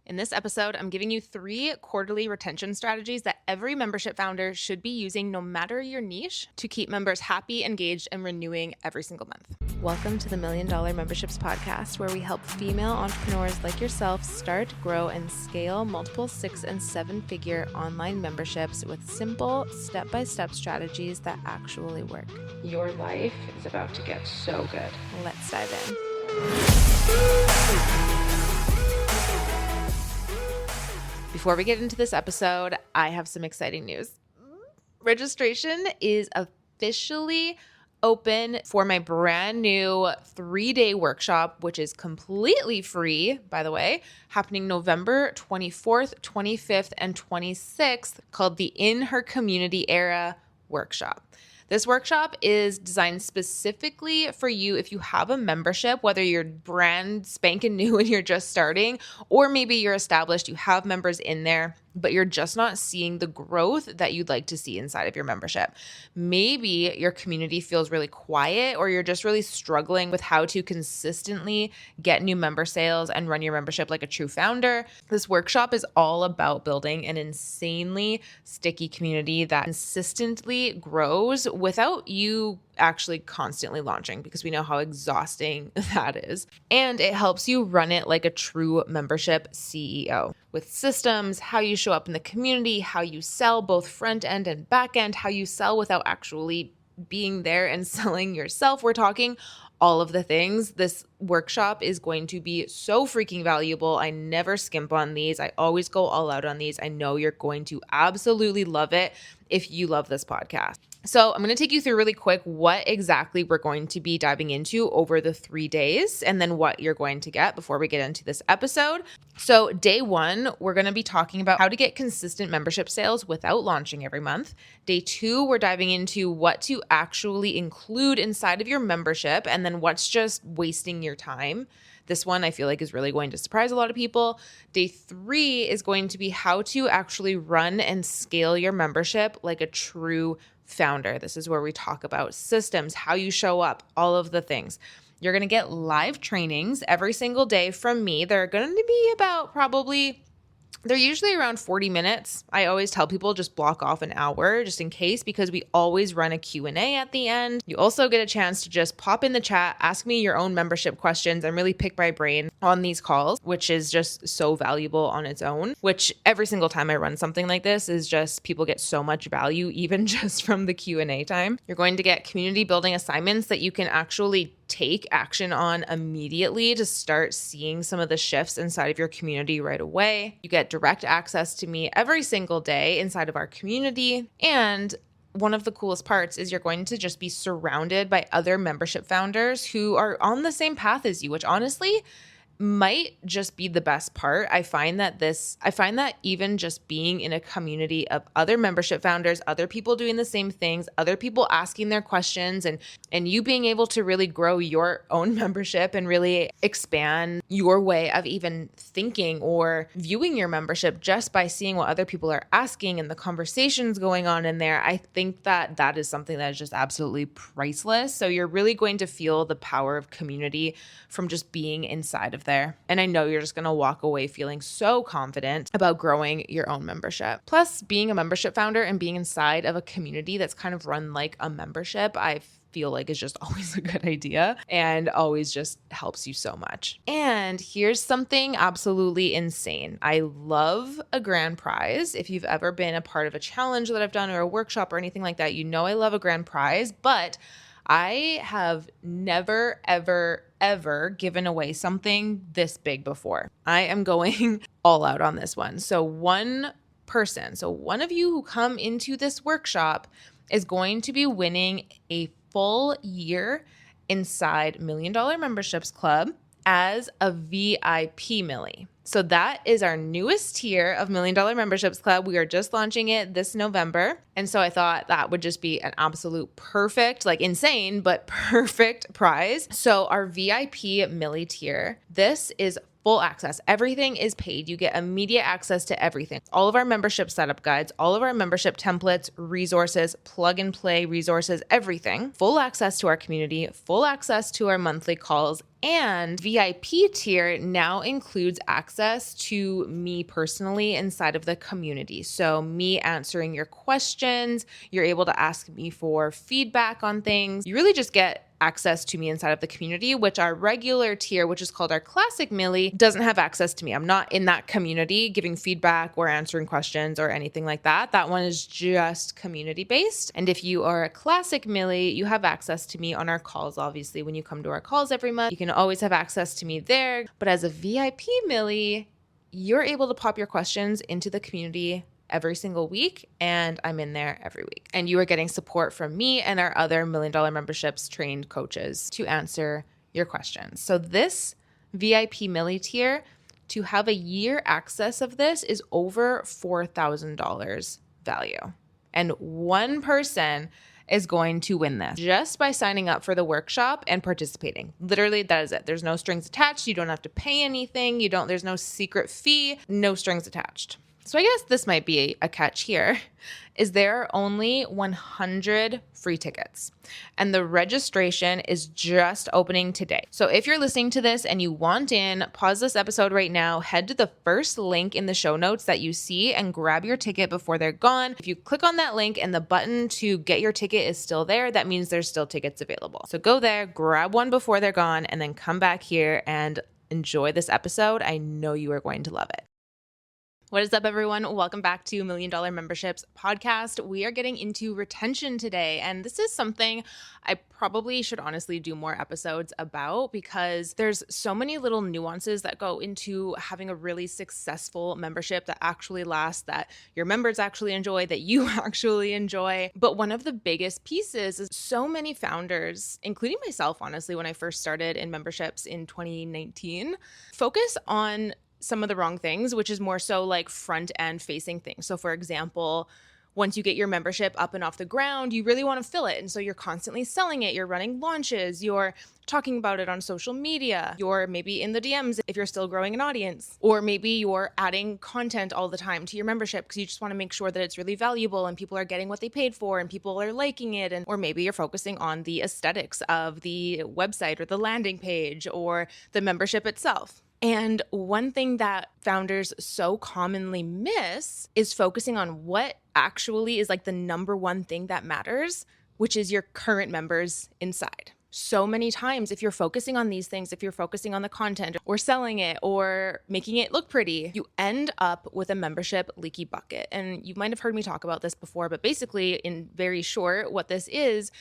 In this episode, I'm giving you 3 quarterly retention strategies that every membership founder should be using no matter your niche to keep members happy, engaged, and renewing every single month. Welcome to the $1 Million Memberships Podcast, where we help female entrepreneurs like yourself start, grow, and scale multiple 6- and 7-figure online memberships with simple, step-by-step strategies that actually work. Your life is about to get so good. Let's dive in. Before we get into this episode, I have some exciting news. Registration is officially open for my brand new 3-day workshop, which is completely free, by the way, happening November 24th, 25th, and 26th, called the In Her Community Era Workshop. This workshop is designed specifically for you if you have a membership, whether you're brand spanking new and you're just starting, or maybe you're established, you have members in there, but you're just not seeing the growth that you'd like to see inside of your membership. Maybe your community feels really quiet, or you're just really struggling with how to consistently get new member sales and run your membership like a true founder. This workshop is all about building an insanely sticky community that consistently grows without you actually constantly launching, because we know how exhausting that is. And it helps you run it like a true membership CEO with systems, how you show up in the community, how you sell both front end and back end, how you sell without actually being there and selling yourself. We're talking all of the things. This workshop is going to be so freaking valuable. I never skimp on these. I always go all out on these. I know you're going to absolutely love it if you love this podcast. So I'm going to take you through really quick what exactly we're going to be diving into over the 3 days, and then what you're going to get before we get into this episode. So day 1, we're going to be talking about how to get consistent membership sales without launching every month. Day 2, we're diving into what to actually include inside of your membership, and then what's just wasting your time. This one I feel like is really going to surprise a lot of people. Day 3 is going to be how to actually run and scale your membership like a true founder. This is where we talk about systems, how you show up, all of the things. You're going to get live trainings every single day from me. They're going to be about they're usually around 40 minutes. I always tell people just block off an hour just in case, because we always run a Q&A at the end. You also get a chance to just pop in the chat, ask me your own membership questions, and really pick my brain on these calls, which is just so valuable on its own, which every single time I run something like this is just people get so much value, even just from the Q&A time. You're going to get community building assignments that you can actually take action on immediately to start seeing some of the shifts inside of your community right away. You get direct access to me every single day inside of our community. And one of the coolest parts is you're going to just be surrounded by other membership founders who are on the same path as you, which honestly might just be the best part. I find that even just being in a community of other membership founders, other people doing the same things, other people asking their questions, and you being able to really grow your own membership and really expand your way of even thinking or viewing your membership just by seeing what other people are asking and the conversations going on in there. I think that is something that is just absolutely priceless. So you're really going to feel the power of community from just being inside of there. And I know you're just going to walk away feeling so confident about growing your own membership. Plus, being a membership founder and being inside of a community that's kind of run like a membership, I feel like is just always a good idea and always just helps you so much. And here's something absolutely insane. I love a grand prize. If you've ever been a part of a challenge that I've done or a workshop or anything like that, you know I love a grand prize, but I have never, ever given away something this big before. I am going all out on this one. So one of you who come into this workshop is going to be winning a full year inside $1 Million Memberships Club as a VIP Millie. So that is our newest tier of $1 Million Memberships Club. We are just launching it this November. And so I thought that would just be an absolute perfect, like insane, but perfect prize. So our VIP Millie tier, this is full access. Everything is paid. You get immediate access to everything. All of our membership setup guides, all of our membership templates, resources, plug and play resources, everything. Full access to our community, full access to our monthly calls, And VIP tier now includes access to me personally inside of the community. So me answering your questions, you're able to ask me for feedback on things. You really just get access to me inside of the community, which our regular tier, which is called our classic Millie, doesn't have access to me. I'm not in that community giving feedback or answering questions or anything like that. That one is just community based. And if you are a classic Millie, you have access to me on our calls. Obviously, when you come to our calls every month, you can always have access to me there. But as a VIP Millie, you're able to pop your questions into the community every single week, and I'm in there every week. And you are getting support from me and our other $1 Million Memberships trained coaches to answer your questions. So this VIP Millie tier, to have a year access of this, is over $4,000 value. And one person is going to win this just by signing up for the workshop and participating. Literally, that is it. There's no strings attached. You don't have to pay anything. There's no secret fee, no strings attached. So I guess this might be a catch here, is there are only 100 free tickets and the registration is just opening today. So if you're listening to this and you want in, pause this episode right now, head to the first link in the show notes that you see and grab your ticket before they're gone. If you click on that link and the button to get your ticket is still there, that means there's still tickets available. So go there, grab one before they're gone, and then come back here and enjoy this episode. I know you are going to love it. What is up, everyone? Welcome back to $1 Million Memberships podcast. We are getting into retention today, and this is something I probably should honestly do more episodes about because there's so many little nuances that go into having a really successful membership that actually lasts, that your members actually enjoy, that you actually enjoy. But one of the biggest pieces is so many founders, including myself, honestly, when I first started in memberships in 2019, focus on some of the wrong things, which is more so like front end facing things. So for example, once you get your membership up and off the ground, you really want to fill it. And so you're constantly selling it. You're running launches. You're talking about it on social media. You're maybe in the DMs if you're still growing an audience. Or maybe you're adding content all the time to your membership because you just want to make sure that it's really valuable and people are getting what they paid for and people are liking it. Or maybe you're focusing on the aesthetics of the website or the landing page or the membership itself. And one thing that founders so commonly miss is focusing on what actually is like the number one thing that matters, which is your current members inside. So many times, if you're focusing on these things, if you're focusing on the content or selling it or making it look pretty, you end up with a membership leaky bucket. And you might have heard me talk about this before, but basically, in very short, what this is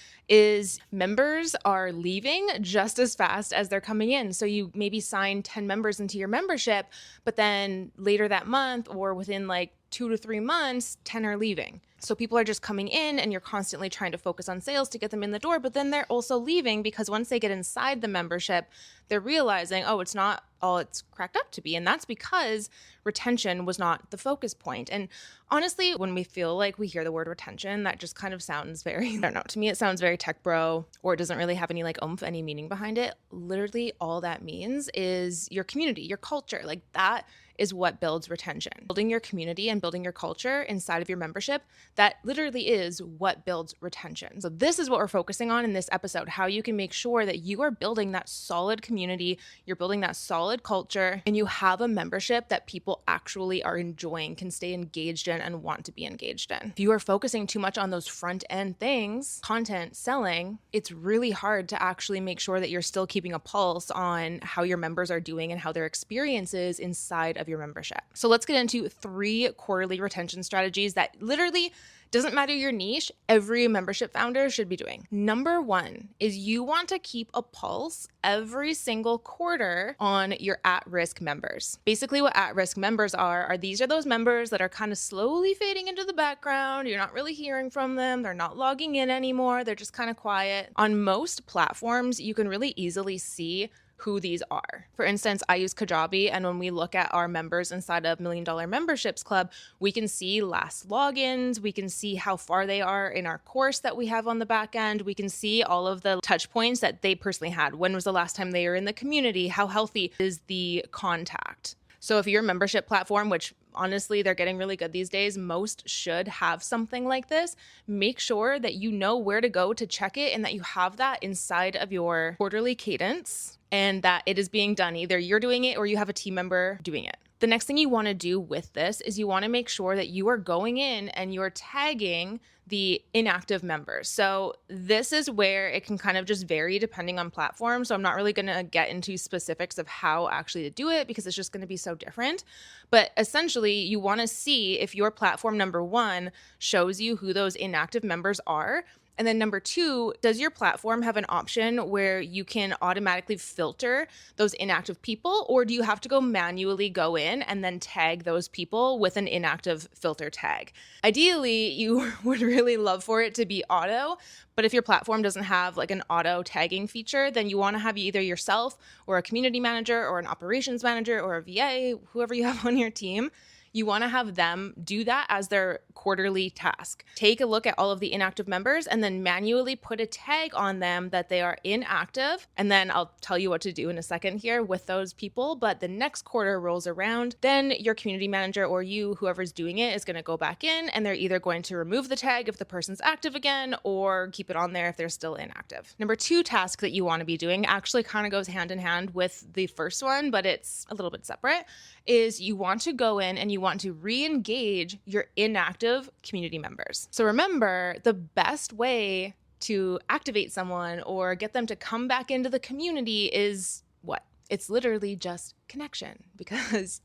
members are leaving just as fast as they're coming in. So you maybe sign 10 members into your membership, but then later that month or within like 2 to 3 months, 10 are leaving. So people are just coming in and you're constantly trying to focus on sales to get them in the door, but then they're also leaving because once they get inside the membership, they're realizing, oh, it's not all it's cracked up to be. And that's because retention was not the focus point. And honestly, when we feel like we hear the word retention, that just kind of sounds very, I don't know, to me, it sounds very tech bro, or it doesn't really have any like oomph, any meaning behind it. Literally all that means is your community, your culture, like that is what builds retention. Building your community and building your culture inside of your membership, that literally is what builds retention. So this is what we're focusing on in this episode, how you can make sure that you are building that solid community, you're building that solid culture, and you have a membership that people actually are enjoying, can stay engaged in, and want to be engaged in. If you are focusing too much on those front end things, content, selling, it's really hard to actually make sure that you're still keeping a pulse on how your members are doing and how their experience is inside of your membership. So let's get into 3 quarterly retention strategies that literally doesn't matter your niche, every membership founder should be doing. Number 1 is you want to keep a pulse every single quarter on your at-risk members. Basically what at-risk members are these are those members that are kind of slowly fading into the background. You're not really hearing from them. They're not logging in anymore. They're just kind of quiet. On most platforms, you can really easily see who these are. For instance, I use Kajabi, and when we look at our members inside of $1 Million Memberships Club, we can see last logins, we can see how far they are in our course that we have on the back end, we can see all of the touch points that they personally had. When was the last time they were in the community? How healthy is the contact? So if your membership platform, which honestly, they're getting really good these days, most should have something like this. Make sure that you know where to go to check it and that you have that inside of your quarterly cadence and that it is being done. Either you're doing it or you have a team member doing it. The next thing you want to do with this is you want to make sure that you are going in and you're tagging the inactive members. So this is where it can kind of just vary depending on platform. So I'm not really going to get into specifics of how actually to do it because it's just going to be so different. But essentially, you want to see if your platform, number one, shows you who those inactive members are. And then number two, does your platform have an option where you can automatically filter those inactive people, or do you have to go manually go in and then tag those people with an inactive filter tag? Ideally, you would really love for it to be auto, but if your platform doesn't have like an auto tagging feature, then you want to have either yourself or a community manager or an operations manager or a VA, whoever you have on your team. You want to have them do that as their quarterly task. Take a look at all of the inactive members and then manually put a tag on them that they are inactive. And then I'll tell you what to do in a second here with those people. But the next quarter rolls around, then your community manager or you, whoever's doing it, is going to go back in and they're either going to remove the tag if the person's active again or keep it on there if they're still inactive. Number two task that you want to be doing actually kind of goes hand in hand with the first one, but it's a little bit separate, is you want to go in and you want to re-engage your inactive community members. So remember, the best way to activate someone or get them to come back into the community is what? It's literally just connection, because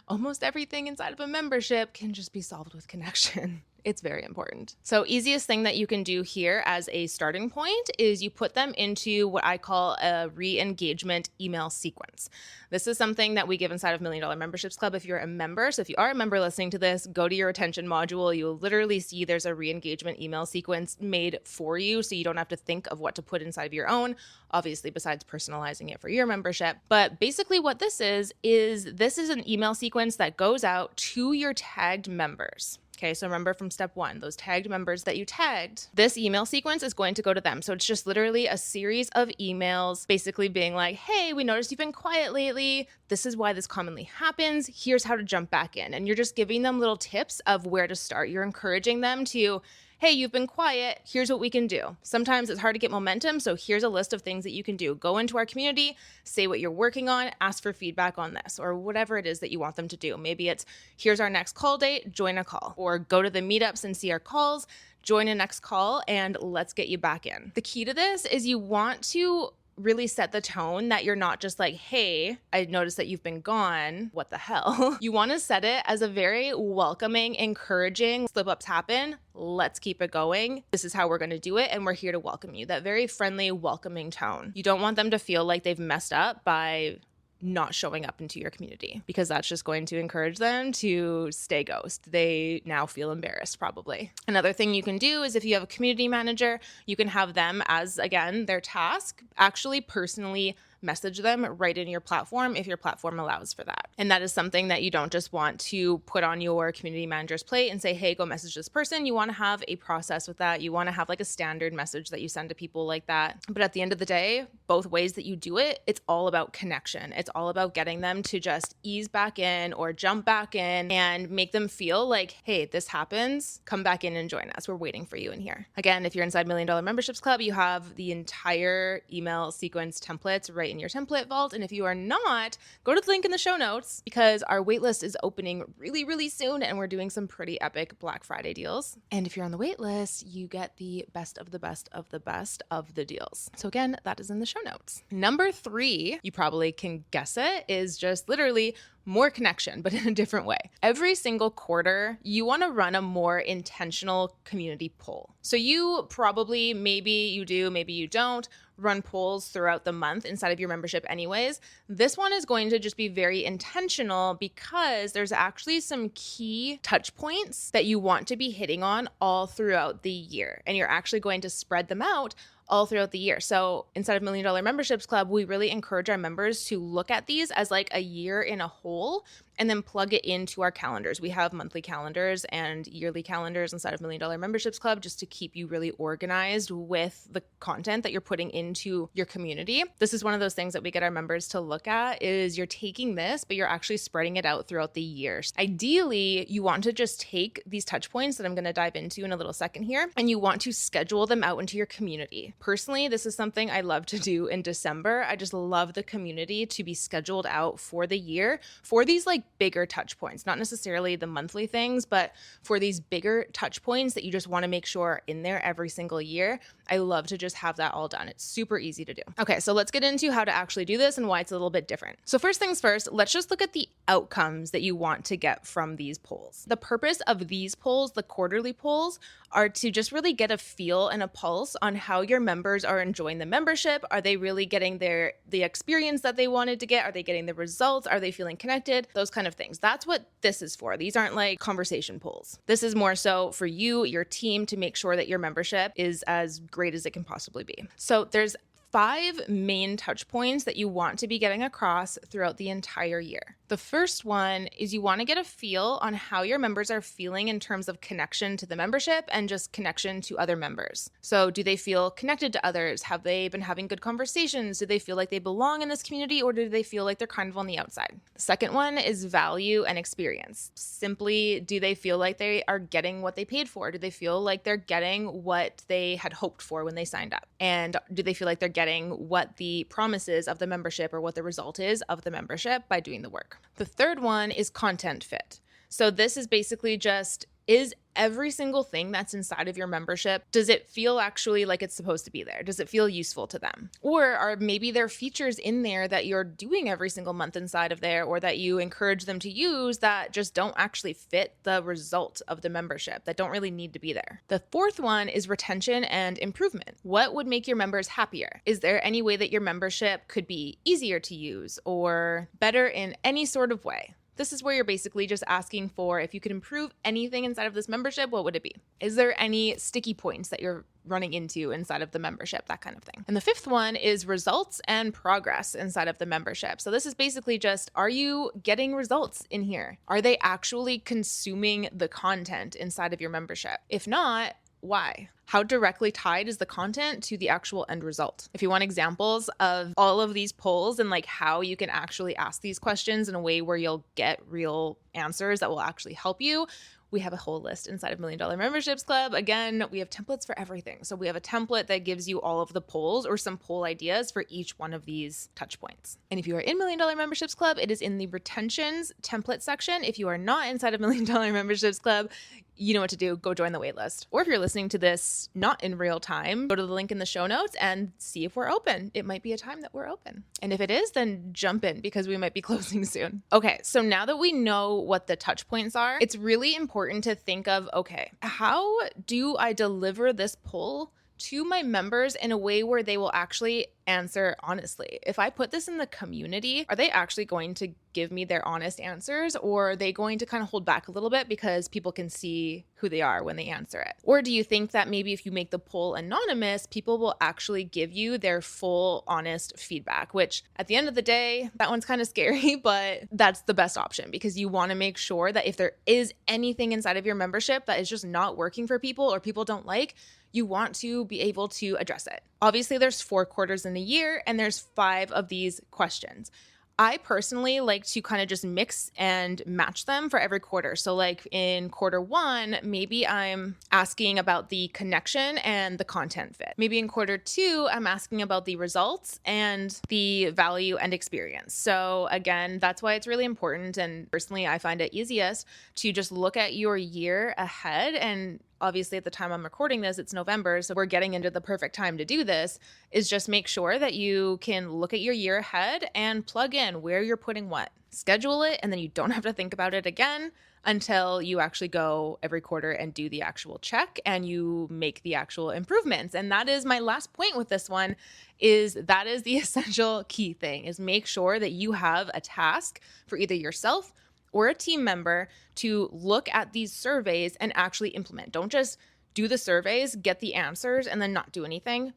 almost everything inside of a membership can just be solved with connection. It's very important. So easiest thing that you can do here as a starting point is you put them into what I call a re-engagement email sequence. This is something that we give inside of $1 Million Memberships Club if you're a member. So if you are a member listening to this, go to your retention module. You'll literally see there's a re-engagement email sequence made for you, so you don't have to think of what to put inside of your own, obviously besides personalizing it for your membership. But basically what this is an email sequence that goes out to your tagged members. Okay, so remember from step one, those tagged members that you tagged, this email sequence is going to go to them. So it's just literally a series of emails basically being like, hey, we noticed you've been quiet lately. This is why this commonly happens. Here's how to jump back in. And you're just giving them little tips of where to start. You're encouraging them to, hey, you've been quiet. Here's what we can do. Sometimes it's hard to get momentum, so here's a list of things that you can do. Go into our community, say what you're working on, ask for feedback on this, or whatever it is that you want them to do. Maybe it's, here's our next call date, join a call, or go to the meetups and see our calls, join a next call, and let's get you back in. The key to this is you want to really set the tone that you're not just like, hey, I noticed that you've been gone. What the hell? You want to set it as a very welcoming, encouraging, slip-ups happen. Let's keep it going. This is how we're going to do it. And we're here to welcome you. That very friendly, welcoming tone. You don't want them to feel like they've messed up by not showing up into your community, because that's just going to encourage them to stay ghost. They now feel embarrassed probably. Another thing you can do is if you have a community manager, you can have them as, again, their task, actually personally message them right in your platform if your platform allows for that. And that is something that you don't just want to put on your community manager's plate and say, hey, go message this person. You want to have a process with that. You want to have like a standard message that you send to people like that. But at the end of the day, both ways that you do it, it's all about connection. It's all about getting them to just ease back in or jump back in and make them feel like, hey, this happens. Come back in and join us. We're waiting for you in here. Again, if you're inside $1 Million Memberships Club, you have the entire email sequence templates right in your template vault. And if you are not, go to the link in the show notes, because our waitlist is opening really, really soon and we're doing some pretty epic Black Friday deals. And if you're on the waitlist, you get the best of the best of the best of the deals. So again, that is in the show notes. Number 3, you probably can guess it, is just literally more connection, but in a different way. Every single quarter, you want to run a more intentional community poll. So you probably, maybe you do, maybe you don't, run polls throughout the month inside of your membership anyways. This one is going to just be very intentional because there's actually some key touch points that you want to be hitting on all throughout the year. And you're actually going to spread them out all throughout the year. So inside of $1 Million Memberships Club, we really encourage our members to look at these as like a year in a whole and then plug it into our calendars. We have monthly calendars and yearly calendars inside of $1 Million Memberships Club just to keep you really organized with the content that you're putting into your community. This is one of those things that we get our members to look at is you're taking this, but you're actually spreading it out throughout the years. Ideally, you want to just take these touch points that I'm going to dive into in a little second here, and you want to schedule them out into your community. Personally, this is something I love to do in December. I just love the community to be scheduled out for the year for these like bigger touch points, not necessarily the monthly things, but for these bigger touch points that you just want to make sure are in there every single year. I love to just have that all done. It's super easy to do. Okay, so let's get into how to actually do this and why it's a little bit different. So first things first, let's just look at the outcomes that you want to get from these polls. The purpose of these polls, the quarterly polls, are to just really get a feel and a pulse on how your members are enjoying the membership. Are they really getting the experience that they wanted to get? Are they getting the results? Are they feeling connected? Those kind of things. That's what this is for. These aren't like conversation polls. This is more so for you, your team, to make sure that your membership is as great as it can possibly be. So there's 5 main touch points that you want to be getting across throughout the entire year. The first one is you want to get a feel on how your members are feeling in terms of connection to the membership and just connection to other members. So do they feel connected to others? Have they been having good conversations? Do they feel like they belong in this community, or do they feel like they're kind of on the outside? The second one is value and experience. Simply, do they feel like they are getting what they paid for? Do they feel like they're getting what they had hoped for when they signed up? And do they feel like they're getting what the promise is of the membership or what the result is of the membership by doing the work? The third one is content fit. So this is basically just, is every single thing that's inside of your membership, does it feel actually like it's supposed to be there? Does it feel useful to them? Or are maybe there features in there that you're doing every single month inside of there, or that you encourage them to use that just don't actually fit the result of the membership, that don't really need to be there? The fourth one is retention and improvement. What would make your members happier? Is there any way that your membership could be easier to use or better in any sort of way? This is where you're basically just asking for, if you could improve anything inside of this membership, what would it be? Is there any sticky points that you're running into inside of the membership, that kind of thing? And the fifth one is results and progress inside of the membership. So this is basically just, are you getting results in here? Are they actually consuming the content inside of your membership? If not, why? How directly tied is the content to the actual end result? If you want examples of all of these polls and like how you can actually ask these questions in a way where you'll get real answers that will actually help you, we have a whole list inside of $1 Million Memberships Club. Again, we have templates for everything. So we have a template that gives you all of the polls or some poll ideas for each one of these touch points. And if you are in $1 Million Memberships Club, it is in the retentions template section. If you are not inside of $1 Million Memberships Club, you know what to do. Go join the waitlist. Or if you're listening to this not in real time, go to the link in the show notes and see if we're open. It might be a time that we're open. And if it is, then jump in because we might be closing soon. Okay, so now that we know what the touch points are, it's really important to think of, okay, how do I deliver this poll to my members in a way where they will actually answer honestly? If I put this in the community, are they actually going to give me their honest answers, or are they going to kind of hold back a little bit because people can see who they are when they answer it? Or do you think that maybe if you make the poll anonymous, people will actually give you their full honest feedback, which at the end of the day, that one's kind of scary, but that's the best option because you want to make sure that if there is anything inside of your membership that is just not working for people or people don't like, you want to be able to address it. Obviously, there's 4 quarters in a year and there's 5 of these questions. I personally like to kind of just mix and match them for every quarter. So like in quarter 1, maybe I'm asking about the connection and the content fit. Maybe in quarter 2, I'm asking about the results and the value and experience. So again, that's why it's really important. And personally, I find it easiest to just look at your year ahead. And obviously at the time I'm recording this, it's November, so we're getting into the perfect time to do this, is just make sure that you can look at your year ahead and plug in where you're putting what. Schedule it, and then you don't have to think about it again until you actually go every quarter and do the actual check and you make the actual improvements. And that is my last point with this one, is that is the essential key thing, is make sure that you have a task for either yourself or a team member to look at these surveys and actually implement. Don't just do the surveys, get the answers, and then not do anything.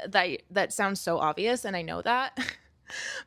That sounds so obvious, and I know that.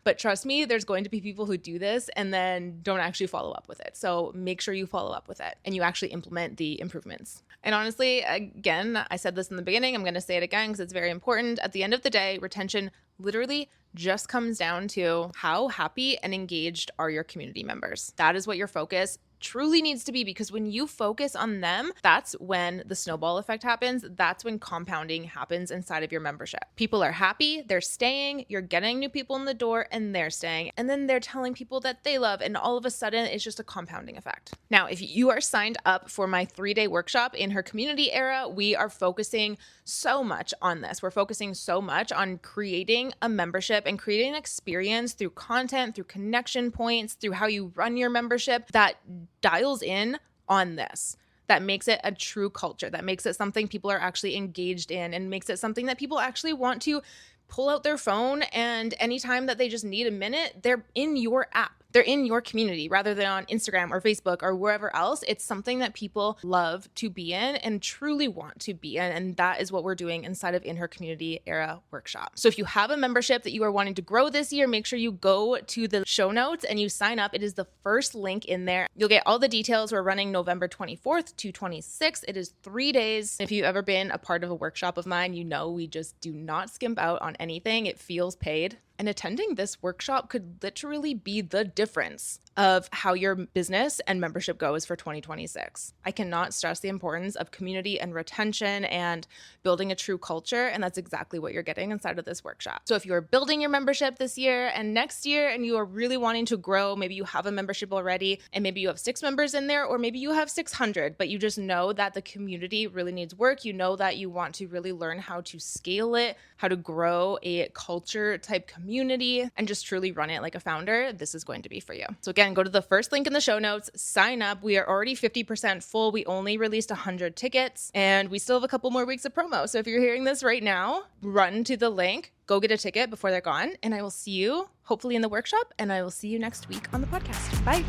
But trust me, there's going to be people who do this and then don't actually follow up with it. So make sure you follow up with it and you actually implement the improvements. And honestly, again, I said this in the beginning, I'm going to say it again because it's very important. At the end of the day, retention literally just comes down to how happy and engaged are your community members. That is what your focus truly needs to be, because when you focus on them, that's when the snowball effect happens. That's when compounding happens inside of your membership. People are happy, they're staying, you're getting new people in the door and they're staying. And then they're telling people that they love, and all of a sudden it's just a compounding effect. Now, if you are signed up for my 3-day workshop in her community era, we are focusing so much on this. We're focusing so much on creating a membership and creating an experience through content, through connection points, through how you run your membership that dials in on this, that makes it a true culture, that makes it something people are actually engaged in, and makes it something that people actually want to pull out their phone, and anytime that they just need a minute, they're in your app. They're in your community rather than on Instagram or Facebook or wherever else. It's something that people love to be in and truly want to be in. And that is what we're doing inside of In Her Community Era workshop. So if you have a membership that you are wanting to grow this year, make sure you go to the show notes and you sign up. It is the first link in there. You'll get all the details. We're running November 24th to 26th. It is 3 days. If you've ever been a part of a workshop of mine, you know we just do not skimp out on anything. It feels paid. And attending this workshop could literally be the difference of how your business and membership goes for 2026. I cannot stress the importance of community and retention and building a true culture. And that's exactly what you're getting inside of this workshop. So if you are building your membership this year and next year, and you are really wanting to grow, maybe you have a membership already and maybe you have 6 members in there, or maybe you have 600, but you just know that the community really needs work. You know that you want to really learn how to scale it, how to grow a culture type community, and just truly run it like a founder. This is going to be for you. So again, go to the first link in the show notes, sign up. We are already 50% full. We only released 100 tickets and we still have a couple more weeks of promo. So if you're hearing this right now, run to the link, go get a ticket before they're gone. And I will see you hopefully in the workshop, and I will see you next week on the podcast. Bye.